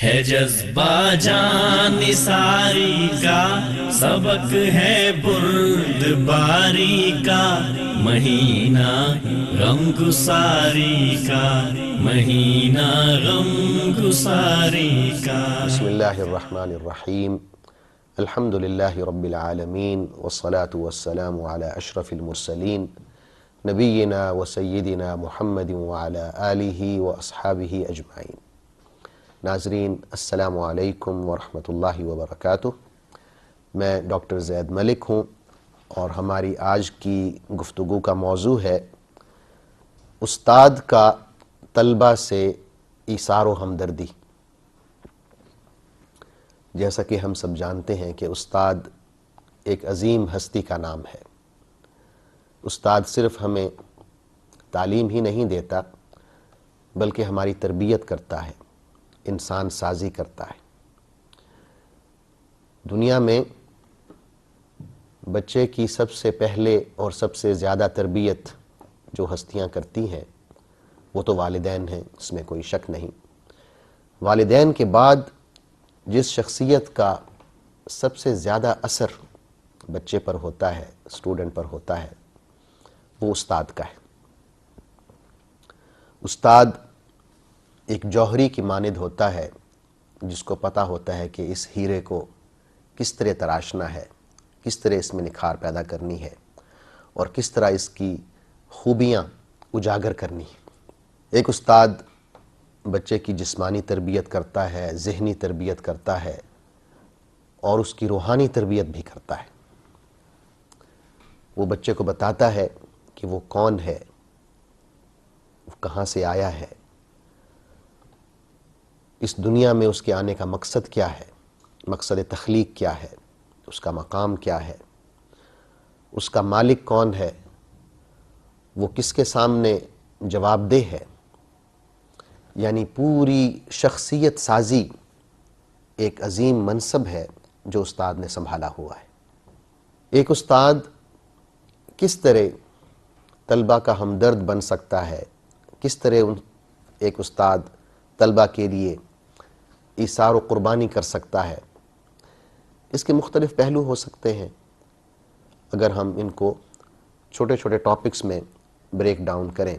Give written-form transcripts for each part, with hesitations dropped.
ہے جذبہ جان نثاری کا، سبق ہے بردباری کا، مہینہ غم گساری کا، مہینہ غم گساری کا۔ بسم اللہ الرحمن الرحیم، الحمد للہ رب العالمین، والصلاة والسلام علی اشرف المرسلین، نبینا و سیدنا محمد وعلی آلہ و اصحابہ اجمعین۔ ناظرین السلام علیکم ورحمۃ اللہ وبرکاتہ۔ میں ڈاکٹر زید ملک ہوں اور ہماری آج کی گفتگو کا موضوع ہے استاد کا طلبہ سے ایثار و ہمدردی۔ جیسا کہ ہم سب جانتے ہیں کہ استاد ایک عظیم ہستی کا نام ہے۔ استاد صرف ہمیں تعلیم ہی نہیں دیتا بلکہ ہماری تربیت کرتا ہے، انسان سازی کرتا ہے۔ دنیا میں بچے کی سب سے پہلے اور سب سے زیادہ تربیت جو ہستیاں کرتی ہیں وہ تو والدین ہیں، اس میں کوئی شک نہیں۔ والدین کے بعد جس شخصیت کا سب سے زیادہ اثر بچے پر ہوتا ہے، اسٹوڈنٹ پر ہوتا ہے، وہ استاد کا ہے۔ استاد ایک جوہری کی مانند ہوتا ہے جس کو پتہ ہوتا ہے کہ اس ہیرے کو کس طرح تراشنا ہے، کس طرح اس میں نکھار پیدا کرنی ہے اور کس طرح اس کی خوبیاں اجاگر کرنی ہے۔ ایک استاد بچے کی جسمانی تربیت کرتا ہے، ذہنی تربیت کرتا ہے اور اس کی روحانی تربیت بھی کرتا ہے۔ وہ بچے کو بتاتا ہے کہ وہ کون ہے، وہ کہاں سے آیا ہے، اس دنیا میں اس کے آنے کا مقصد کیا ہے، مقصد تخلیق کیا ہے، اس کا مقام کیا ہے، اس کا مالک کون ہے، وہ کس کے سامنے جواب دہ ہے۔ یعنی پوری شخصیت سازی ایک عظیم منصب ہے جو استاد نے سنبھالا ہوا ہے۔ ایک استاد کس طرح طلبہ کا ہمدرد بن سکتا ہے، کس طرح ایک استاد طلبہ کے لیے ایثار و قربانی کر سکتا ہے، اس کے مختلف پہلو ہو سکتے ہیں۔ اگر ہم ان کو چھوٹے چھوٹے ٹاپکس میں بریک ڈاؤن کریں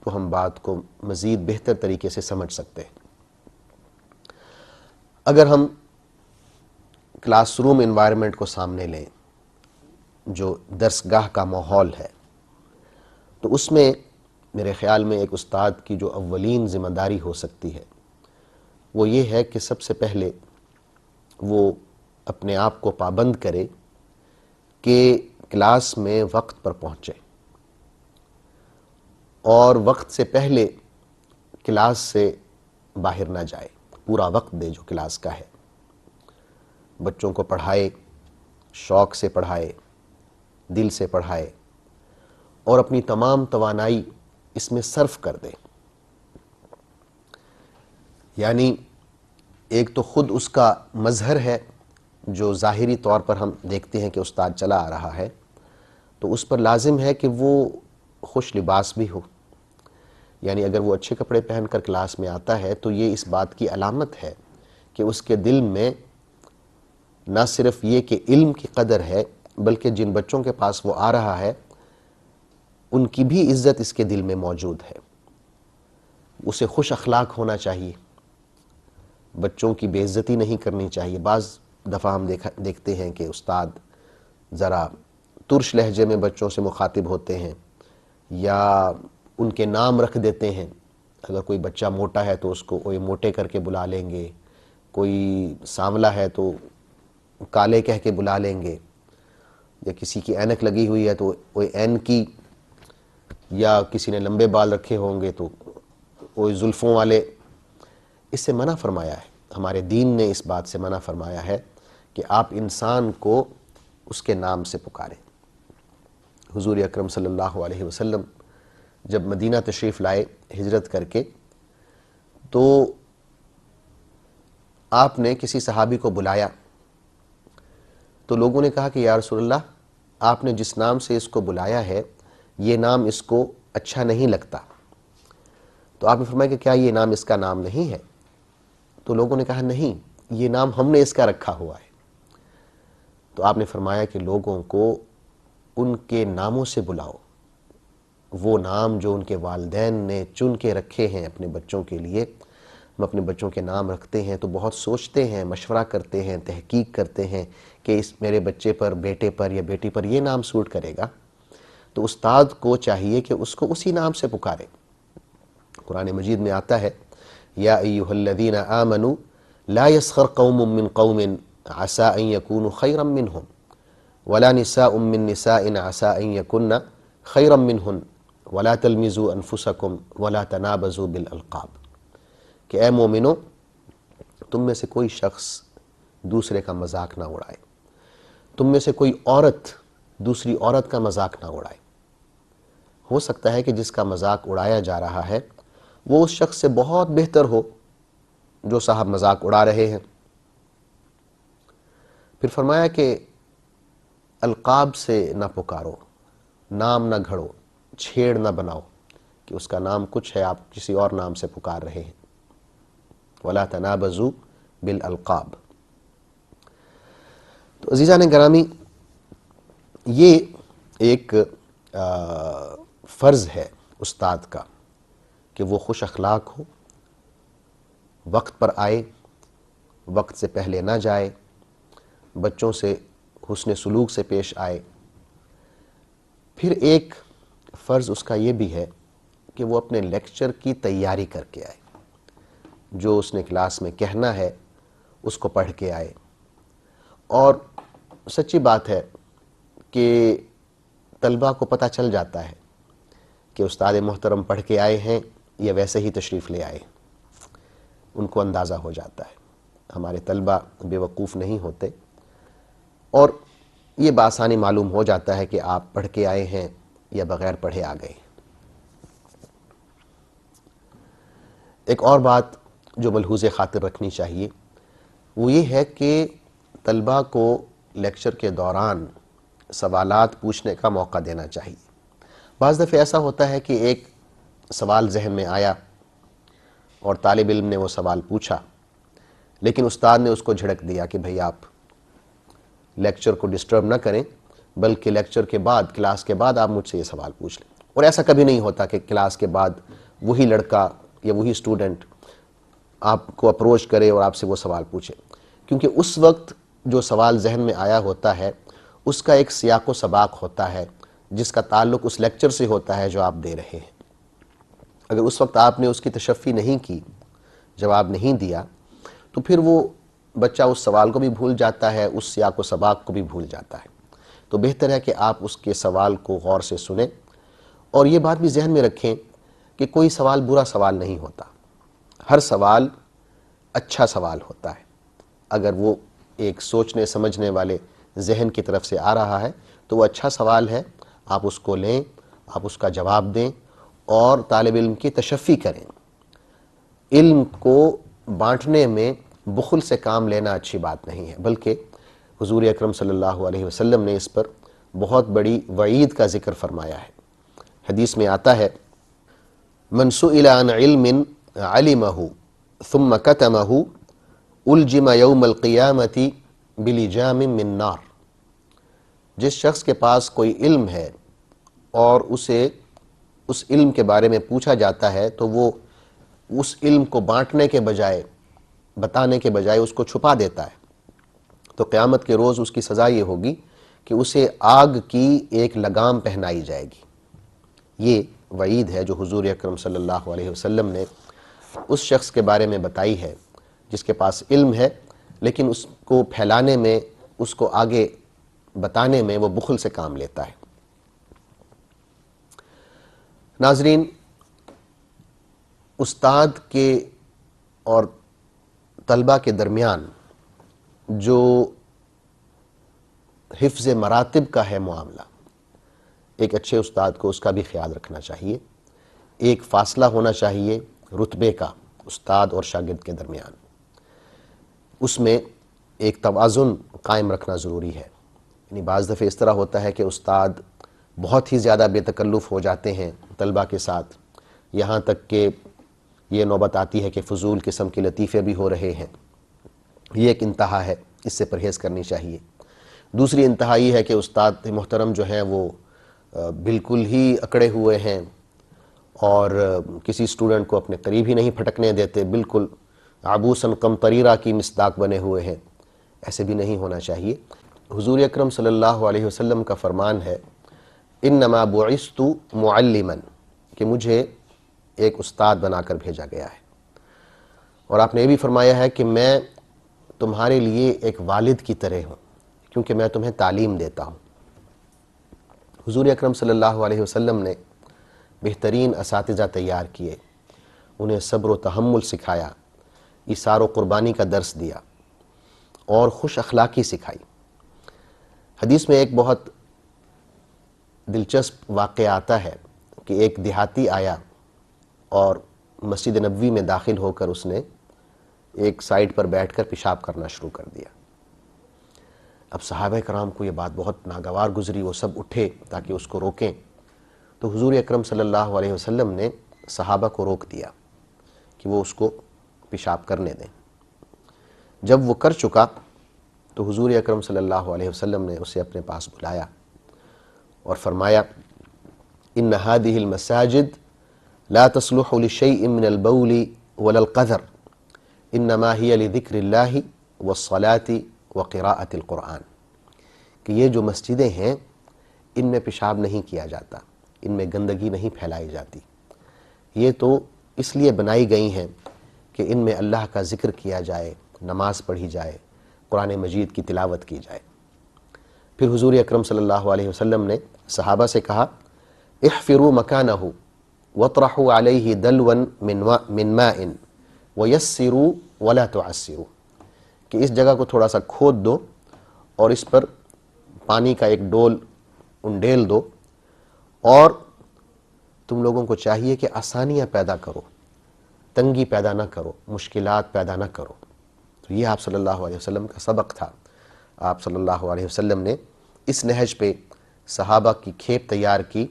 تو ہم بات کو مزید بہتر طریقے سے سمجھ سکتے ہیں۔ اگر ہم کلاس روم انوائرمنٹ کو سامنے لیں، جو درس گاہ کا ماحول ہے، تو اس میں میرے خیال میں ایک استاد کی جو اولین ذمہ داری ہو سکتی ہے وہ یہ ہے کہ سب سے پہلے وہ اپنے آپ کو پابند کرے کہ کلاس میں وقت پر پہنچے اور وقت سے پہلے کلاس سے باہر نہ جائے، پورا وقت دے جو کلاس کا ہے، بچوں کو پڑھائے، شوق سے پڑھائے، دل سے پڑھائے اور اپنی تمام توانائی اس میں صرف کر دے۔ یعنی ایک تو خود اس کا مظہر ہے جو ظاہری طور پر ہم دیکھتے ہیں کہ استاد چلا آ رہا ہے، تو اس پر لازم ہے کہ وہ خوش لباس بھی ہو۔ یعنی اگر وہ اچھے کپڑے پہن کر کلاس میں آتا ہے تو یہ اس بات کی علامت ہے کہ اس کے دل میں نہ صرف یہ کہ علم کی قدر ہے بلکہ جن بچوں کے پاس وہ آ رہا ہے ان کی بھی عزت اس کے دل میں موجود ہے۔ اسے خوش اخلاق ہونا چاہیے، بچوں کی بے عزتی نہیں کرنی چاہیے۔ بعض دفعہ ہم دیکھتے ہیں کہ استاد ذرا ترش لہجے میں بچوں سے مخاطب ہوتے ہیں یا ان کے نام رکھ دیتے ہیں۔ اگر کوئی بچہ موٹا ہے تو اس کو اوے موٹے کر کے بلا لیں گے، کوئی سانولا ہے تو کالے کہہ کے بلا لیں گے، یا کسی کی اینک لگی ہوئی ہے تو اوے این کی، یا کسی نے لمبے بال رکھے ہوں گے تو اوے زلفوں والے۔ اس سے منع فرمایا ہے، ہمارے دین نے اس بات سے منع فرمایا ہے کہ آپ انسان کو اس کے نام سے پکاریں۔ حضور اکرم صلی اللہ علیہ وسلم جب مدینہ تشریف لائے ہجرت کر کے تو آپ نے کسی صحابی کو بلایا تو لوگوں نے کہا کہ یا رسول اللہ، آپ نے جس نام سے اس کو بلایا ہے یہ نام اس کو اچھا نہیں لگتا۔ تو آپ نے فرمایا کہ کیا یہ نام اس کا نام نہیں ہے؟ تو لوگوں نے کہا نہیں، یہ نام ہم نے اس کا رکھا ہوا ہے۔ تو آپ نے فرمایا کہ لوگوں کو ان کے ناموں سے بلاؤ، وہ نام جو ان کے والدین نے چن کے رکھے ہیں اپنے بچوں کے لیے۔ ہم اپنے بچوں کے نام رکھتے ہیں تو بہت سوچتے ہیں، مشورہ کرتے ہیں، تحقیق کرتے ہیں کہ اس میرے بچے پر، بیٹے پر یا بیٹی پر یہ نام سوٹ کرے گا، تو استاد کو چاہیے کہ اس کو اسی نام سے پکارے۔ قرآن مجید میں آتا ہے یا ایھا الذین آمنوا لا یسخر قوم من قوم عسى ان یکونوا خیرا منہم ولا نساء من نساء عسى ان یکن خیرا منہن ولا تلمزوا انفسکم ولا تنابزوا بالالقاب، کہ اے مومنو، تم میں سے کوئی شخص دوسرے کا مذاق نہ اڑائے، تم میں سے کوئی عورت دوسری عورت کا مذاق نہ اڑائے۔ ہو سکتا ہے کہ جس کا مذاق اڑایا جا رہا ہے وہ اس شخص سے بہت بہتر ہو جو صاحب مذاق اڑا رہے ہیں۔ پھر فرمایا کہ القاب سے نہ پکارو، نام نہ گھڑو، چھیڑ نہ بناؤ کہ اس کا نام کچھ ہے، آپ کسی اور نام سے پکار رہے ہیں۔ وَلَا تَنَابَزُوا بِالْأَلْقَابِ۔ تو عزیزان گرامی، یہ ایک فرض ہے استاد کا کہ وہ خوش اخلاق ہو، وقت پر آئے، وقت سے پہلے نہ جائے، بچوں سے حسن سلوک سے پیش آئے۔ پھر ایک فرض اس کا یہ بھی ہے کہ وہ اپنے لیکچر کی تیاری کر کے آئے، جو اس نے کلاس میں کہنا ہے اس کو پڑھ کے آئے۔ اور سچی بات ہے کہ طلبہ کو پتہ چل جاتا ہے کہ استاد محترم پڑھ کے آئے ہیں یا ویسے ہی تشریف لے آئے، ان کو اندازہ ہو جاتا ہے۔ ہمارے طلبہ بے وقوف نہیں ہوتے اور یہ بآسانی معلوم ہو جاتا ہے کہ آپ پڑھ کے آئے ہیں یا بغیر پڑھے آ گئے۔ ایک اور بات جو ملحوظ خاطر رکھنی چاہیے وہ یہ ہے کہ طلبہ کو لیکچر کے دوران سوالات پوچھنے کا موقع دینا چاہیے۔ بعض دفعہ ایسا ہوتا ہے کہ ایک سوال ذہن میں آیا اور طالب علم نے وہ سوال پوچھا، لیکن استاد نے اس کو جھڑک دیا کہ بھئی آپ لیکچر کو ڈسٹرب نہ کریں، بلکہ لیکچر کے بعد، کلاس کے بعد آپ مجھ سے یہ سوال پوچھ لیں۔ اور ایسا کبھی نہیں ہوتا کہ کلاس کے بعد وہی لڑکا یا وہی اسٹوڈنٹ آپ کو اپروچ کرے اور آپ سے وہ سوال پوچھے، کیونکہ اس وقت جو سوال ذہن میں آیا ہوتا ہے اس کا ایک سیاق و سباق ہوتا ہے جس کا تعلق اس لیکچر سے ہوتا ہے جو آپ دے رہے ہیں۔ اگر اس وقت آپ نے اس کی تشفی نہیں کی، جواب نہیں دیا، تو پھر وہ بچہ اس سوال کو بھی بھول جاتا ہے، اس سیاق و سباق کو بھی بھول جاتا ہے۔ تو بہتر ہے کہ آپ اس کے سوال کو غور سے سنیں، اور یہ بات بھی ذہن میں رکھیں کہ کوئی سوال برا سوال نہیں ہوتا، ہر سوال اچھا سوال ہوتا ہے۔ اگر وہ ایک سوچنے سمجھنے والے ذہن کی طرف سے آ رہا ہے تو وہ اچھا سوال ہے، آپ اس کو لیں، آپ اس کا جواب دیں اور طالب علم کی تشفی کریں۔ علم کو بانٹنے میں بخل سے کام لینا اچھی بات نہیں ہے، بلکہ حضور اکرم صلی اللہ علیہ وسلم نے اس پر بہت بڑی وعید کا ذکر فرمایا ہے۔ حدیث میں آتا ہے من سئل عن علم علمہ ثم کتمہ الجم یوم القیامت بلجام من نار۔ جس شخص کے پاس کوئی علم ہے اور اسے اس علم کے بارے میں پوچھا جاتا ہے تو وہ اس علم کو بانٹنے کے بجائے، بتانے کے بجائے اس کو چھپا دیتا ہے، تو قیامت کے روز اس کی سزا یہ ہوگی کہ اسے آگ کی ایک لگام پہنائی جائے گی۔ یہ وعید ہے جو حضور اکرم صلی اللہ علیہ وسلم نے اس شخص کے بارے میں بتائی ہے جس کے پاس علم ہے لیکن اس کو پھیلانے میں، اس کو آگے بتانے میں وہ بخل سے کام لیتا ہے۔ ناظرین، استاد کے اور طلبہ کے درمیان جو حفظ مراتب کا ہے معاملہ، ایک اچھے استاد کو اس کا بھی خیال رکھنا چاہیے۔ ایک فاصلہ ہونا چاہیے رتبے کا استاد اور شاگرد کے درمیان، اس میں ایک توازن قائم رکھنا ضروری ہے۔ یعنی بعض دفعہ اس طرح ہوتا ہے کہ استاد بہت ہی زیادہ بے تکلف ہو جاتے ہیں طلبہ کے ساتھ، یہاں تک کہ یہ نوبت آتی ہے کہ فضول قسم کے لطیفے بھی ہو رہے ہیں، یہ ایک انتہا ہے، اس سے پرہیز کرنی چاہیے۔ دوسری انتہا یہ ہے کہ استاد محترم جو ہیں وہ بالکل ہی اکڑے ہوئے ہیں اور کسی اسٹوڈنٹ کو اپنے قریب ہی نہیں پھٹکنے دیتے، بالکل عبوساً قمطریرہ کی مصداق بنے ہوئے ہیں، ایسے بھی نہیں ہونا چاہیے۔ حضور اکرم صلی اللہ علیہ وسلم کا فرمان ہے انما بعثت معلما، کہ مجھے ایک استاد بنا کر بھیجا گیا ہے، اور آپ نے یہ بھی فرمایا ہے کہ میں تمہارے لیے ایک والد کی طرح ہوں کیونکہ میں تمہیں تعلیم دیتا ہوں۔ حضور اکرم صلی اللہ علیہ وسلم نے بہترین اساتذہ تیار کیے، انہیں صبر و تحمل سکھایا، ایثار و قربانی کا درس دیا اور خوش اخلاقی سکھائی۔ حدیث میں ایک بہت دلچسپ واقعہ آتا ہے کہ ایک دیہاتی آیا اور مسجد نبوی میں داخل ہو کر اس نے ایک سائڈ پر بیٹھ کر پیشاب کرنا شروع کر دیا۔ اب صحابہ کرام کو یہ بات بہت ناگوار گزری، وہ سب اٹھے تاکہ اس کو روکیں، تو حضور اکرم صلی اللہ علیہ وسلم نے صحابہ کو روک دیا کہ وہ اس کو پیشاب کرنے دیں۔ جب وہ کر چکا تو حضور اکرم صلی اللہ علیہ وسلم نے اسے اپنے پاس بلایا اور فرمایا ان هذه المساجد لا تصلح لشيء من البول ولا القذر انما هي لذكر الله والصلاة وقراءة القرآن، کہ یہ جو مسجدیں ہیں ان میں پیشاب نہیں کیا جاتا، ان میں گندگی نہیں پھیلائی جاتی، یہ تو اس لیے بنائی گئی ہیں کہ ان میں اللہ کا ذکر کیا جائے، نماز پڑھی جائے، قرآن مجید کی تلاوت کی جائے۔ پھر حضور اکرم صلی اللہ علیہ وسلم نے صحابہ سے کہا احفروا مکانہ واطرحوا علیہ دلوا من ماء ویسروا ولا تعسروا، کہ اس جگہ کو تھوڑا سا کھود دو اور اس پر پانی کا ایک ڈول انڈیل دو، اور تم لوگوں کو چاہیے کہ آسانیاں پیدا کرو، تنگی پیدا نہ کرو، مشکلات پیدا نہ کرو۔ تو یہ آپ صلی اللہ علیہ وسلم کا سبق تھا۔ آپ صلی اللہ علیہ وسلم نے اس نہج پہ صحابہ کی کھیپ تیار کی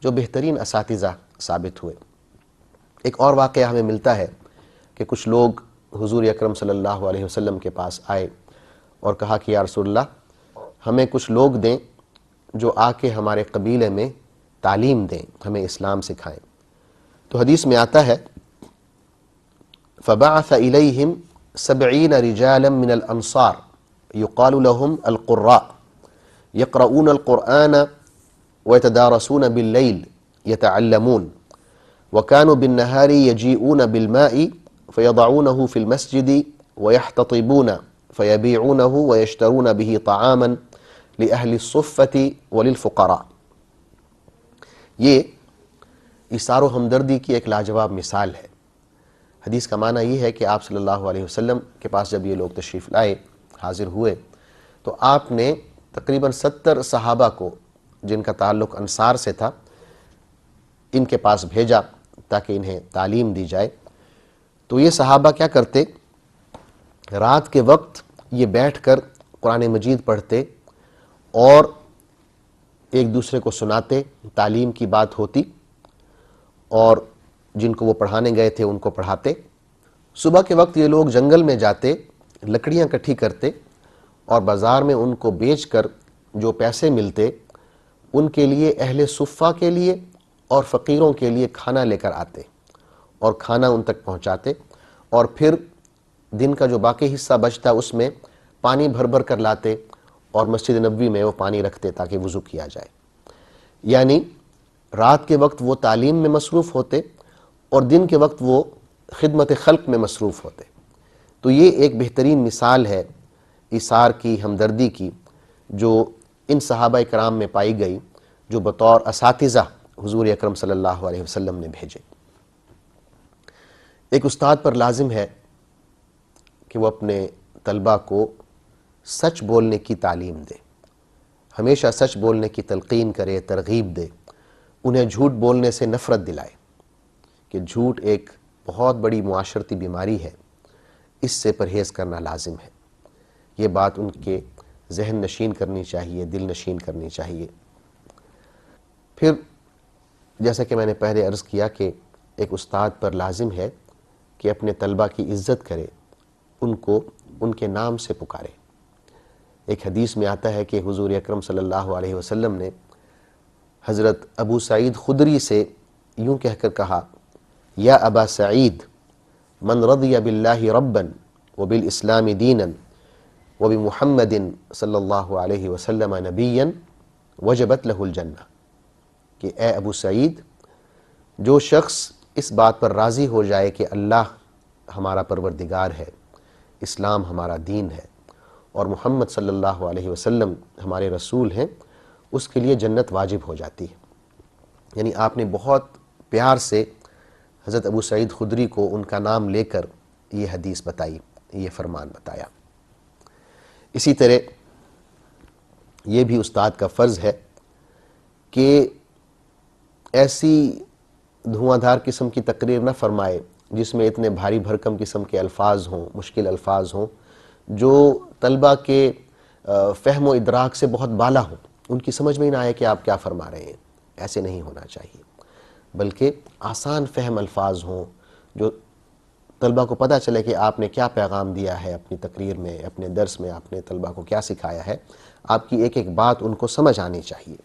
جو بہترین اساتذہ ثابت ہوئے۔ ایک اور واقعہ ہمیں ملتا ہے کہ کچھ لوگ حضور اکرم صلی اللہ علیہ وسلم کے پاس آئے اور کہا کہ یا رسول اللہ ہمیں کچھ لوگ دیں جو آ کے ہمارے قبیلے میں تعلیم دیں، ہمیں اسلام سکھائیں۔ تو حدیث میں آتا ہے فبعث إليهم 70 رجالا من الأنصار يقال لهم القراء يقرؤون القرآن ويتدارسون بالليل يتعلمون وكانوا بالنهار يجيئون بالماء فيضعونه في المسجد ويحتطبون فيبيعونه ويشترون به طعاما لأهل الصفة وللفقراء۔ یہ ایثار و ہمدردی کی ایک لاجواب مثال ہے۔ حدیث کا معنی یہ ہے کہ آپ صلی اللہ علیہ وسلم کے پاس جب یہ لوگ تشریف لائے، حاضر ہوئے، تو آپ نے تقریباً 70 صحابہ کو جن کا تعلق انصار سے تھا ان کے پاس بھیجا تاکہ انہیں تعلیم دی جائے۔ تو یہ صحابہ کیا کرتے، رات کے وقت یہ بیٹھ کر قرآن مجید پڑھتے اور ایک دوسرے کو سناتے، تعلیم کی بات ہوتی اور جن کو وہ پڑھانے گئے تھے ان کو پڑھاتے۔ صبح کے وقت یہ لوگ جنگل میں جاتے، لکڑیاں اکٹھی کرتے اور بازار میں ان کو بیچ کر جو پیسے ملتے ان کے لیے اہل صفہ کے لیے اور فقیروں کے لیے کھانا لے کر آتے اور کھانا ان تک پہنچاتے، اور پھر دن کا جو باقی حصہ بچتا اس میں پانی بھر بھر کر لاتے اور مسجد نبوی میں وہ پانی رکھتے تاکہ وضو کیا جائے۔ یعنی رات کے وقت وہ تعلیم میں مصروف ہوتے اور دن کے وقت وہ خدمت خلق میں مصروف ہوتے۔ تو یہ ایک بہترین مثال ہے ایثار کی، ہمدردی کی، جو ان صحابہ کرام میں پائی گئی جو بطور اساتذہ حضور اکرم صلی اللہ علیہ وسلم نے بھیجے۔ ایک استاد پر لازم ہے کہ وہ اپنے طلبہ کو سچ بولنے کی تعلیم دے، ہمیشہ سچ بولنے کی تلقین کرے، ترغیب دے، انہیں جھوٹ بولنے سے نفرت دلائے کہ جھوٹ ایک بہت بڑی معاشرتی بیماری ہے، اس سے پرہیز کرنا لازم ہے۔ یہ بات ان کے ذہن نشین کرنی چاہیے، دل نشین کرنی چاہیے۔ پھر جیسا کہ میں نے پہلے عرض کیا کہ ایک استاد پر لازم ہے کہ اپنے طلبہ کی عزت کرے، ان کو ان کے نام سے پکارے۔ ایک حدیث میں آتا ہے کہ حضور اکرم صلی اللہ علیہ وسلم نے حضرت ابو سعید خدری سے یوں کہہ کر کہا، یا ابا سعید، من رضی باللہ ربا وبالاسلام دینا وبمحمد صلی اللہ علیہ وسلم نبیا وجبت لہ الجنہ، کہ اے ابو سعید، جو شخص اس بات پر راضی ہو جائے کہ اللہ ہمارا پروردگار ہے، اسلام ہمارا دین ہے، اور محمد صلی اللہ علیہ وسلم ہمارے رسول ہیں، اس کے لیے جنت واجب ہو جاتی ہے۔ یعنی آپ نے بہت پیار سے حضرت ابو سعید خدری کو ان کا نام لے کر یہ حدیث بتائی، یہ فرمان بتایا۔ اسی طرح یہ بھی استاد کا فرض ہے کہ ایسی دھواں دھار قسم کی تقریر نہ فرمائے جس میں اتنے بھاری بھرکم قسم کے الفاظ ہوں، مشکل الفاظ ہوں، جو طلبہ کے فہم و ادراک سے بہت بالا ہوں، ان کی سمجھ میں ہی نہ آئے کہ آپ کیا فرما رہے ہیں۔ ایسے نہیں ہونا چاہیے، بلکہ آسان فہم الفاظ ہوں، جو طلبہ کو پتہ چلے کہ آپ نے کیا پیغام دیا ہے اپنی تقریر میں، اپنے درس میں آپ نے طلبہ کو کیا سکھایا ہے، آپ کی ایک ایک بات ان کو سمجھ آنی چاہیے۔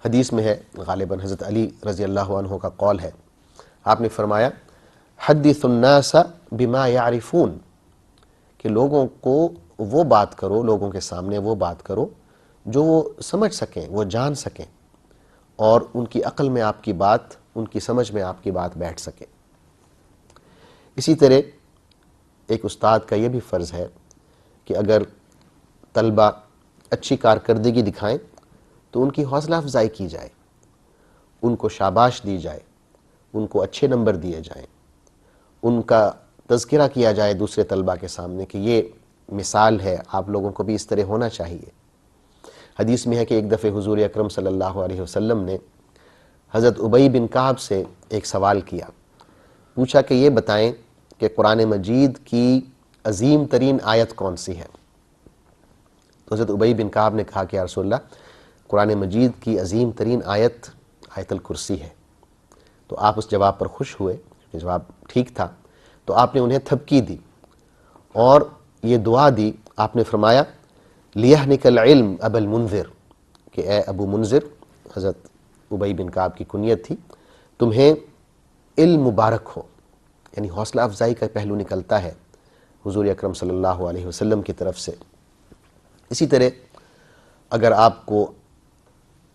حدیث میں ہے، غالباً حضرت علی رضی اللہ عنہ کا قول ہے، آپ نے فرمایا، حدث الناس بما یعرفون، کہ لوگوں کو وہ بات کرو، لوگوں کے سامنے وہ بات کرو جو وہ سمجھ سکیں، وہ جان سکیں، اور ان کی عقل میں آپ کی بات، ان کی سمجھ میں آپ کی بات بیٹھ سکے۔ اسی طرح ایک استاد کا یہ بھی فرض ہے کہ اگر طلبہ اچھی کارکردگی دکھائیں تو ان کی حوصلہ افزائی کی جائے، ان کو شاباش دی جائے، ان کو اچھے نمبر دیے جائیں، ان کا تذکرہ کیا جائے دوسرے طلبہ کے سامنے کہ یہ مثال ہے، آپ لوگوں کو بھی اس طرح ہونا چاہیے۔ حدیث میں ہے کہ ایک دفعہ حضور اکرم صلی اللہ علیہ وسلم نے حضرت ابی بن کعب سے ایک سوال کیا، پوچھا کہ یہ بتائیں کہ قرآن مجید کی عظیم ترین آیت کون سی ہے؟ تو حضرت ابی بن کعب نے کہا کہ یا رسول اللہ، قرآن مجید کی عظیم ترین آیت آیت الکرسی ہے۔ تو آپ اس جواب پر خوش ہوئے، کہ جواب ٹھیک تھا، تو آپ نے انہیں تھپکی دی اور یہ دعا دی، آپ نے فرمایا، لِيَحْنِكَ الْعِلْمِ أَبَا الْمُنذِرِ، کہ اے ابو منذر، حضرت ابی بن کعب کی کنیت تھی، تمہیں علم مبارک ہو، یعنی حوصلہ افزائی کا پہلو نکلتا ہے حضور اکرم صلی اللہ علیہ وسلم کی طرف سے۔ اسی طرح اگر آپ کو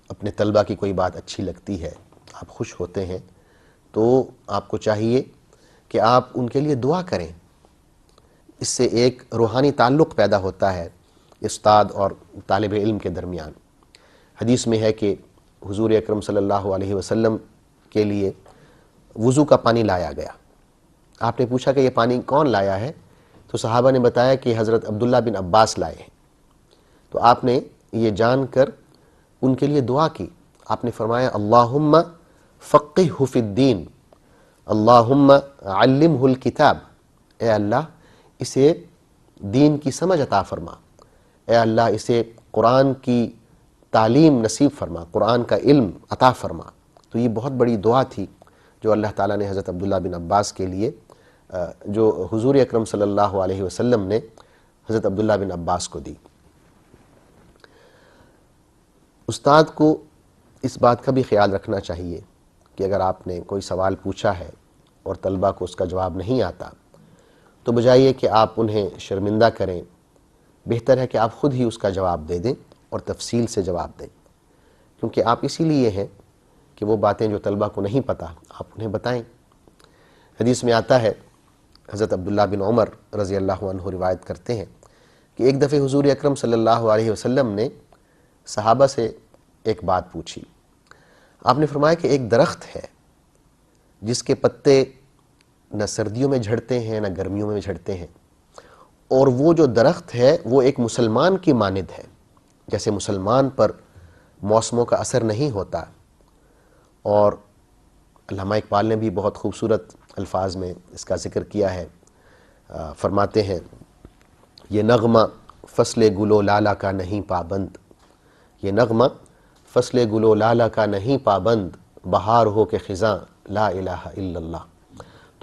اپنے طلبہ کی کوئی بات اچھی لگتی ہے، آپ خوش ہوتے ہیں، تو آپ کو چاہیے کہ آپ ان کے لیے دعا کریں۔ اس سے ایک روحانی تعلق پیدا ہوتا ہے استاد اور طالب علم کے درمیان۔ حدیث میں ہے کہ حضور اکرم صلی اللہ علیہ وسلم کے لیے وضو کا پانی لایا گیا۔ آپ نے پوچھا کہ یہ پانی کون لایا ہے؟ تو صحابہ نے بتایا کہ حضرت عبداللہ بن عباس لائے ہیں۔ تو آپ نے یہ جان کر ان کے لیے دعا کی، آپ نے فرمایا، اللہم فقہہ فی الدین، اللہم علمہ الکتاب، اے اللہ اسے دین کی سمجھ عطا فرما، اے اللہ اسے قرآن کی تعلیم نصیب فرما، قرآن کا علم عطا فرما۔ تو یہ بہت بڑی دعا تھی جو اللہ تعالیٰ نے حضرت عبداللہ بن عباس کے لیے، جو حضور اکرم صلی اللہ علیہ وسلم نے حضرت عبداللہ بن عباس کو دی۔ استاد کو اس بات کا بھی خیال رکھنا چاہیے کہ اگر آپ نے کوئی سوال پوچھا ہے اور طلبہ کو اس کا جواب نہیں آتا، تو بجائے کہ آپ انہیں شرمندہ کریں، بہتر ہے کہ آپ خود ہی اس کا جواب دے دیں اور تفصیل سے جواب دیں، کیونکہ آپ اسی لیے ہیں کہ وہ باتیں جو طلبہ کو نہیں پتہ آپ انہیں بتائیں۔ حدیث میں آتا ہے، حضرت عبداللہ بن عمر رضی اللہ عنہ روایت کرتے ہیں کہ ایک دفعہ حضور اکرم صلی اللہ علیہ وسلم نے صحابہ سے ایک بات پوچھی۔ آپ نے فرمایا کہ ایک درخت ہے جس کے پتے نہ سردیوں میں جھڑتے ہیں نہ گرمیوں میں جھڑتے ہیں، اور وہ جو درخت ہے وہ ایک مسلمان کی مانند ہے، جیسے مسلمان پر موسموں کا اثر نہیں ہوتا۔ اور علامہ اقبال نے بھی بہت خوبصورت الفاظ میں اس کا ذکر کیا ہے، فرماتے ہیں، یہ نغمہ فصل گل و لالا کا نہیں پابند، یہ نغمہ فصل گل و لالا کا نہیں پابند، بہار ہو کے خزاں لا الہ الا اللہ۔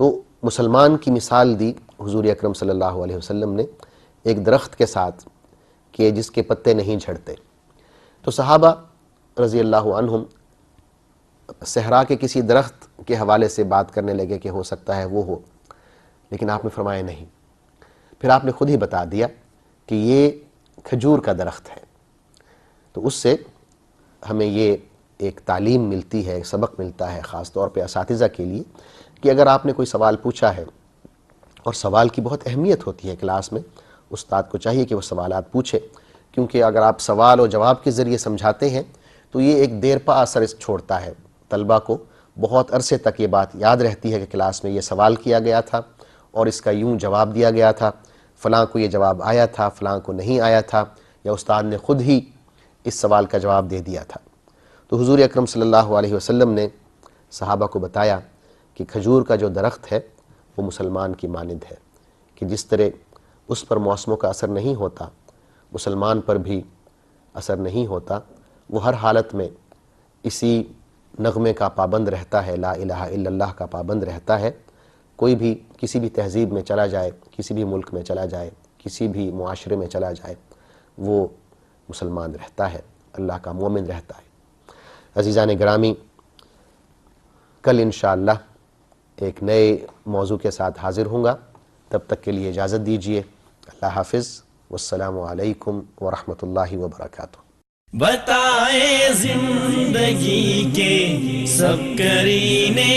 تو مسلمان کی مثال دی حضور اکرم صلی اللہ علیہ وسلم نے ایک درخت کے ساتھ کہ جس کے پتے نہیں جھڑتے. تو صحابہ رضی اللہ عنہم صحرا کے کسی درخت کے حوالے سے بات کرنے لگے کہ ہو سکتا ہے وہ ہو، لیکن آپ نے فرمایا نہیں. پھر آپ نے خود ہی بتا دیا کہ یہ کھجور کا درخت ہے. تو اس سے ہمیں یہ ایک تعلیم ملتی ہے، ایک سبق ملتا ہے خاص طور پہ اساتذہ کے لیے، کہ اگر آپ نے کوئی سوال پوچھا ہے، اور سوال کی بہت اہمیت ہوتی ہے کلاس میں، استاد کو چاہیے کہ وہ سوالات پوچھے، کیونکہ اگر آپ سوال و جواب کے ذریعے سمجھاتے ہیں تو یہ ایک دیر پا اثر چھوڑتا ہے. طلبہ کو بہت عرصے تک یہ بات یاد رہتی ہے کہ کلاس میں یہ سوال کیا گیا تھا اور اس کا یوں جواب دیا گیا تھا، فلاں کو یہ جواب آیا تھا، فلاں کو نہیں آیا تھا، یا استاد نے خود ہی اس سوال کا جواب دے دیا تھا. تو حضور اکرم صلی اللہ علیہ وسلم نے صحابہ کو بتایا کہ کھجور کا جو درخت ہے وہ مسلمان کی مانند ہے، کہ جس طرح اس پر موسموں کا اثر نہیں ہوتا، مسلمان پر بھی اثر نہیں ہوتا. وہ ہر حالت میں اسی نغمے کا پابند رہتا ہے، لا الہ الا اللہ کا پابند رہتا ہے. کوئی بھی کسی بھی تہذیب میں چلا جائے، کسی بھی ملک میں چلا جائے، کسی بھی معاشرے میں چلا جائے، وہ مسلمان رہتا ہے، اللہ کا مومن رہتا ہے. عزیزان گرامی، کل انشاءاللہ ایک نئے موضوع کے ساتھ حاضر ہوں گا. تب تک کے لیے اجازت دیجیے. اللہ حافظ، والسلام علیکم ورحمۃ اللہ وبرکاتہ. بتائے زندگی کے سب کرینے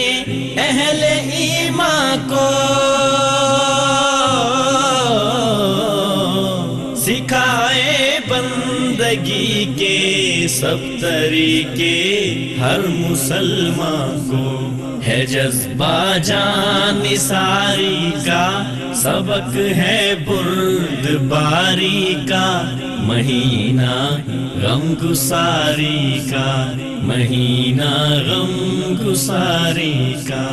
اہل ایمان کو، سکھائے بندگی کے سب طریقے ہر مسلمان کو. ہے جذبہ جان نثاری کا، سبق ہے بردباری کا، مہینہ غم گساری کا، مہینہ غم گساری کا.